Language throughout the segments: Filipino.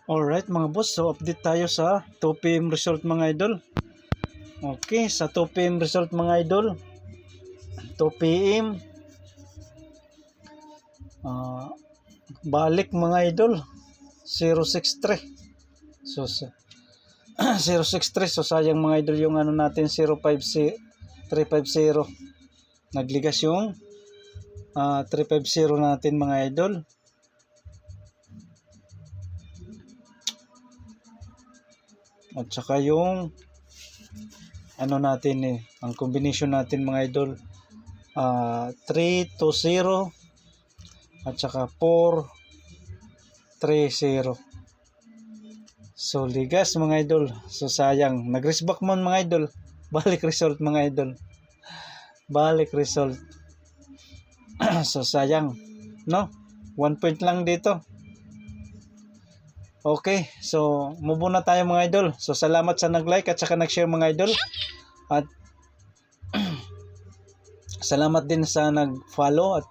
Alright mga boss, so update tayo sa 2 PM result mga idol. Okay, sa 2 PM result mga idol, 2 PM, balik mga idol, 063. So 063, so sayang mga idol yung ano natin 350. Nagligas yung 350 natin mga idol. At saka yung ano natin ang combination natin mga idol, 320 at saka 430. So ligas mga idol, so sayang, nag-resback man mga idol. Balik result mga idol, balik result. So sayang, no, 1 point lang dito. Okay, so move on na tayo mga idol. So salamat sa nag-like at saka nag-share mga idol. At salamat din sa nag-follow at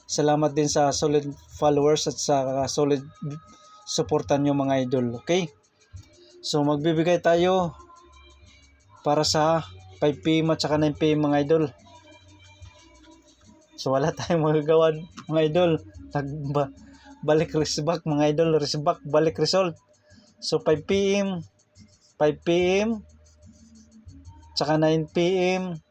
salamat din sa solid followers at sa solid supportan nyo mga idol. Okay, so magbibigay tayo para sa 5 PM at saka 9 PM mga idol. So wala tayong magagawa mga idol. Balik resback mga idol, resback, balik result. So 5 PM, tsaka 9 PM,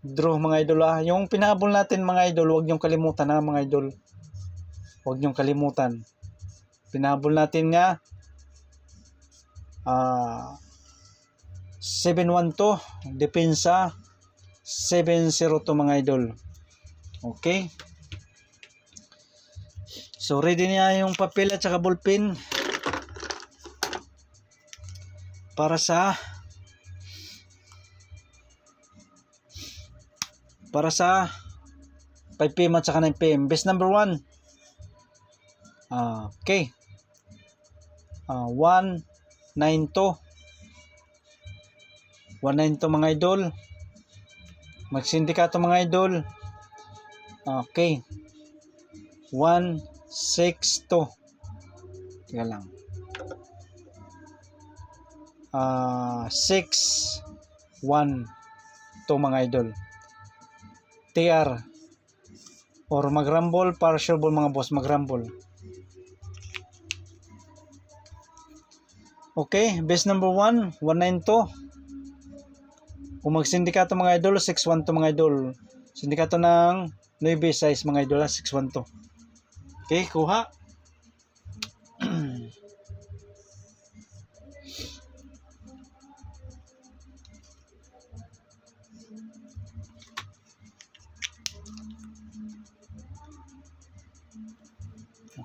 draw mga idol. Yung pinahabol natin mga idol, huwag niyong kalimutan mga idol. Huwag niyong kalimutan. Pinahabol natin nga 712, depensa 702 mga idol. Okay, so ready na yung papel at saka ballpen para sa 5 PM at saka 9 PM. Best number 1. Okay. 192. 192 mga idol. Magsindikato mga idol. Okay. 162. Teka lang. 612 mga idol. TR or magrambol, partial ball mga boss, magrambol. Okay, best number 1, 192. Kung magsindikato mga idol, 612 mga idol. Sindikato ng 9 size mga idol, 612. Okay, kuha.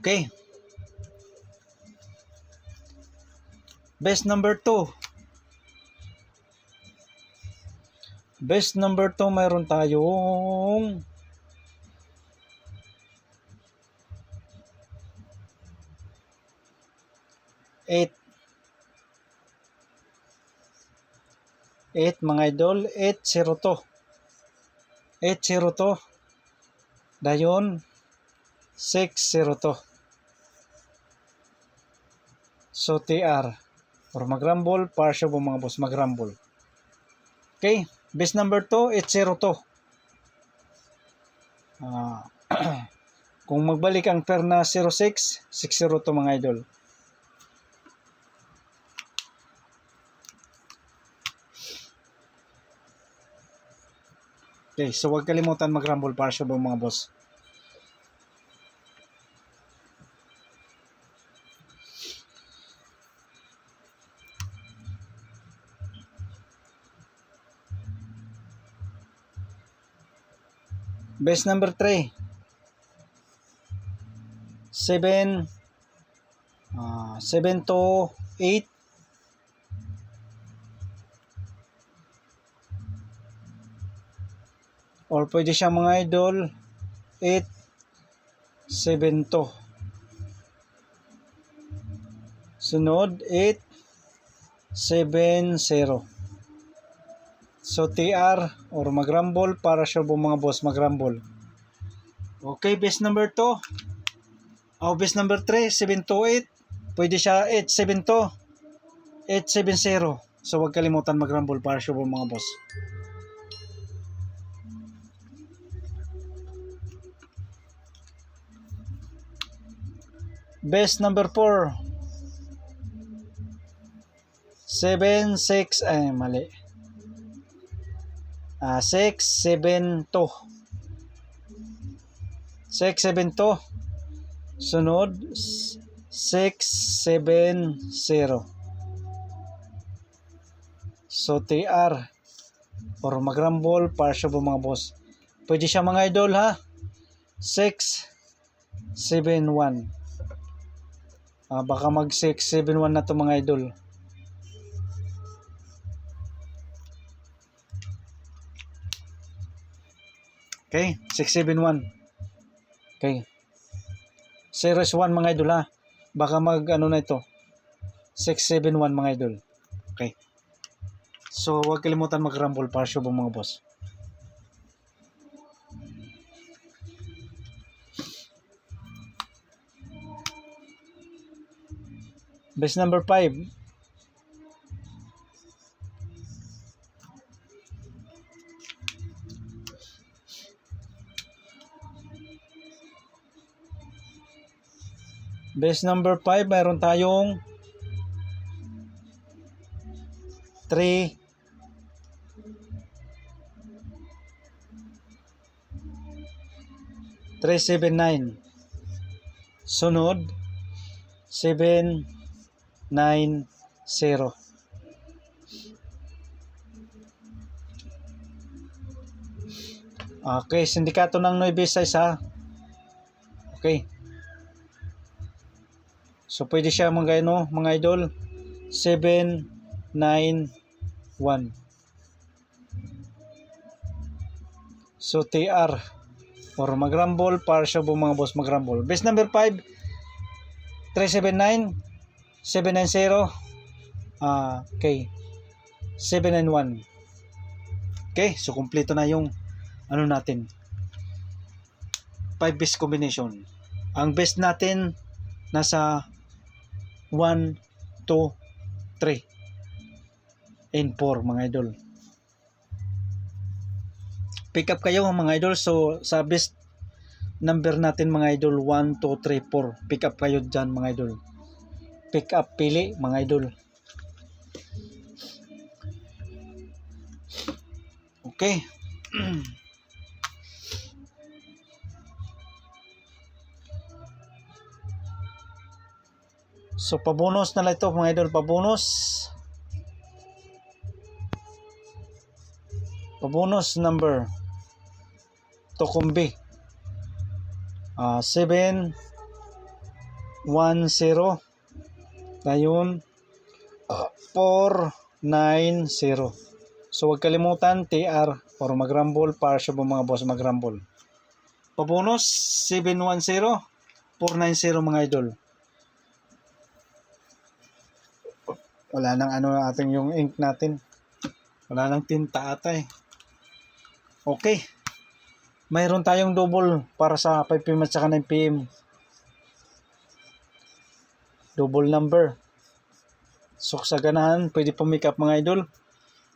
Okay. Best number 2. Best number 2, mayroon tayong 8 mga idol, 802. 802. Dayon 602. So TR or magrambol, partial po mga boss, magrambol. Okay, best number 2, 802. Kung magbalik ang pair na 06, 602 mga idol. Okay, so huwag kalimutan magrambol, partial po mga boss. Best number 3, 7 to 8. Or pwede siya mga idol 8, 7 to. Sunod 8, 7, 0. So TR or magrambol, para sure po mga boss, magrambol. Okay, best number 2, Best number 3, 728. Pwede siya 872, 870. So huwag kalimutan mag-rumble para sure mga boss. Best number 4, 76, ay mali. 672. 672. Sunod 670. So TR or mag-rumble para sure mga boss. Pwede siya mga idol ha. 671. Baka mag 671 na to mga idol. Okay, 671. Okay. Series 1 mga idol ha. Baka mag ano na ito. 671 mga idol. Okay. So huwag kalimutan mag-rumble para sure mga boss. Best number 5. Best number 5, mayroon tayong 3, 379. Sunod 790. Okay, sindikato ng Nueva Ecija. Okay. So pwede siya mga idol 791. So TR or mag-rumble para siya mga boss mag-rumble. Best number 5, 379, 790. Okay. 791. Okay, so kumpleto na yung ano natin. 5 best combination. Ang best natin nasa 1, 2, 3 and 4 mga idol. Pick up kayo mga idol. So sa best number natin mga idol 1, 2, 3, 4. Pick up kayo dyan mga idol. Pick up, pili mga idol. Okay. So pabonus na lang ito mga idol. Pabonus number Tokumbi 710 ngayon 490. So huwag kalimutan TR or mag-rumble para sa mga boss mag-rumble. Pabonus 710 490 mga idol. Wala nang ano ating yung ink natin. Wala nang tinta ata eh. Okay. Mayroon tayong double para sa 5 PM at saka 9 PM. Double number. So sa ganahan, pwede pumick up mga idol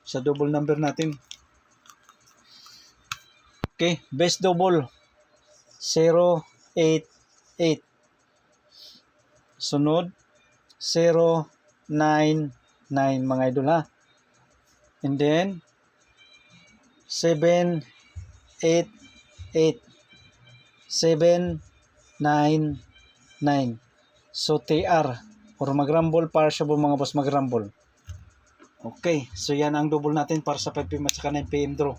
sa double number natin. Okay, best double 088. Sunod 099 mga idol ha. And then 788 799. So TR or mag-rumble para sa mga boss mag-rumble. Okay, so yan ang double natin para sa 5 PM at saka 9 PM draw.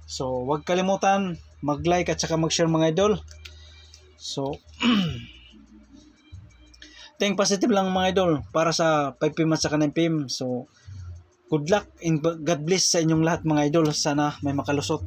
So huwag kalimutan mag-like at saka mag-share mga idol. So think positive lang mga idol para sa 5 PM at saka 9 PM. So good luck and God bless sa inyong lahat mga idol. Sana may makalusot.